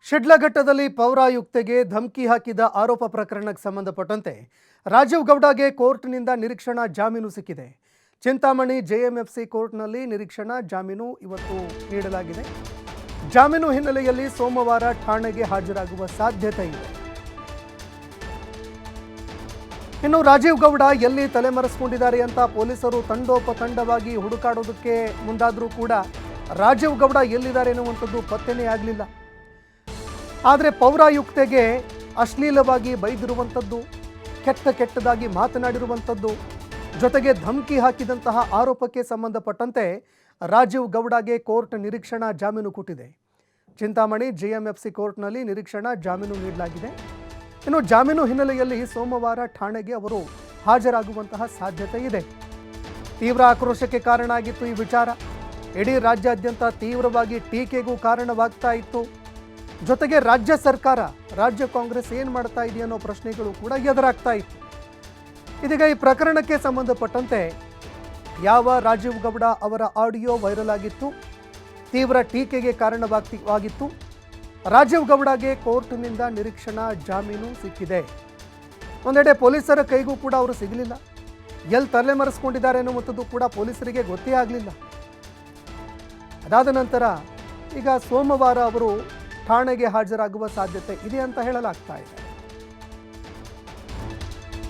ಶಿಡ್ಲಘಟ್ಟದಲ್ಲಿ ಪೌರಾಯುಕ್ತೆಗೆ ಧಮಕಿ ಹಾಕಿದ ಆರೋಪ ಪ್ರಕರಣಕ್ಕೆ ಸಂಬಂಧಪಟ್ಟಂತೆ ರಾಜೀವ್ ಗೌಡಗೆ ಕೋರ್ಟ್ನಿಂದ ನಿರೀಕ್ಷಣಾ ಜಾಮೀನು ಸಿಕ್ಕಿದೆ. ಚಿಂತಾಮಣಿ ಜೆಎಂಎಫ್ಸಿ ಕೋರ್ಟ್ನಲ್ಲಿ ನಿರೀಕ್ಷಣಾ ಜಾಮೀನು ಇವತ್ತು ನೀಡಲಾಗಿದೆ. ಜಾಮೀನು ಹಿನ್ನೆಲೆಯಲ್ಲಿ ಸೋಮವಾರ ಠಾಣೆಗೆ ಹಾಜರಾಗುವ ಸಾಧ್ಯತೆ ಇದೆ. ಇನ್ನು ರಾಜೀವ್ ಗೌಡ ಎಲ್ಲಿ ತಲೆಮರೆಸಿಕೊಂಡಿದ್ದಾರೆ ಅಂತ ಪೊಲೀಸರು ತಂಡೋಪತಂಡವಾಗಿ ಹುಡುಕಾಡೋದಕ್ಕೆ ಮುಂದಾದರೂ ಕೂಡ ರಾಜೀವ್ ಗೌಡ ಎಲ್ಲಿದ್ದಾರೆ ಎನ್ನುವಂಥದ್ದು ಪತ್ತೆನೇ ಆಗಲಿಲ್ಲ. ಆದರೆ ಪೌರಾಯುಕ್ತೆಗೆ ಅಶ್ಲೀಲವಾಗಿ ಬೈದಿರುವಂಥದ್ದು, ಕೆಟ್ಟದಾಗಿ ಮಾತನಾಡಿರುವಂಥದ್ದು, ಜೊತೆಗೆ ಧಮಕಿ ಹಾಕಿದಂತಹ ಆರೋಪಕ್ಕೆ ಸಂಬಂಧಪಟ್ಟಂತೆ ರಾಜೀವ್ ಗೌಡಗೆ ಕೋರ್ಟ್ ನಿರೀಕ್ಷಣಾ ಜಾಮೀನು ಕೊಟ್ಟಿದೆ. ಚಿಂತಾಮಣಿ ಜೆಎಂಎಫ್ಸಿ ಕೋರ್ಟ್ನಲ್ಲಿ ನಿರೀಕ್ಷಣಾ ಜಾಮೀನು ನೀಡಲಾಗಿದೆ. ಇನ್ನು ಜಾಮೀನು ಹಿನ್ನೆಲೆಯಲ್ಲಿ ಸೋಮವಾರ ಠಾಣೆಗೆ ಅವರು ಹಾಜರಾಗುವಂತಹ ಸಾಧ್ಯತೆ ಇದೆ. ತೀವ್ರ ಆಕ್ರೋಶಕ್ಕೆ ಕಾರಣ ಆಗಿತ್ತು ಈ ವಿಚಾರ. ಇಡೀ ರಾಜ್ಯಾದ್ಯಂತ ತೀವ್ರವಾಗಿ ಟೀಕೆಗೂ ಕಾರಣವಾಗ್ತಾ ಇತ್ತು. ಜೊತೆಗೆ ರಾಜ್ಯ ಸರ್ಕಾರ, ರಾಜ್ಯ ಕಾಂಗ್ರೆಸ್ ಏನು ಮಾಡ್ತಾ ಇದೆಯೋ ಅನ್ನೋ ಪ್ರಶ್ನೆಗಳು ಕೂಡ ಎದುರಾಗ್ತಾ ಇತ್ತು. ಇದೀಗ ಈ ಪ್ರಕರಣಕ್ಕೆ ಸಂಬಂಧಪಟ್ಟಂತೆ ಯಾವ ರಾಜೀವ್ ಗೌಡ ಅವರ ಆಡಿಯೋ ವೈರಲ್ ಆಗಿತ್ತು, ತೀವ್ರ ಟೀಕೆಗೆ ಕಾರಣವಾಗಿತ್ತು. ರಾಜೀವ್ ಗೌಡಗೆ ಕೋರ್ಟ್ನಿಂದ ನಿರೀಕ್ಷಣಾ ಜಾಮೀನು ಸಿಕ್ಕಿದೆ. ಒಂದೆಡೆ ಪೊಲೀಸರ ಕೈಗೂ ಕೂಡ ಅವರು ಸಿಗಲಿಲ್ಲ. ಎಲ್ಲಿ ತಲೆಮರೆಸಿಕೊಂಡಿದ್ದಾರೆ ಅನ್ನುವಂಥದ್ದು ಕೂಡ ಪೊಲೀಸರಿಗೆ ಗೊತ್ತೇ ಆಗಲಿಲ್ಲ. ಅದಾದ ನಂತರ ಈಗ ಸೋಮವಾರ ಅವರು ಠಾಣೆಗೆ ಹಾಜರಾಗುವ ಸಾಧ್ಯತೆ ಇದೆ ಅಂತ ಹೇಳಲಾಗ್ತಾ ಇದೆ.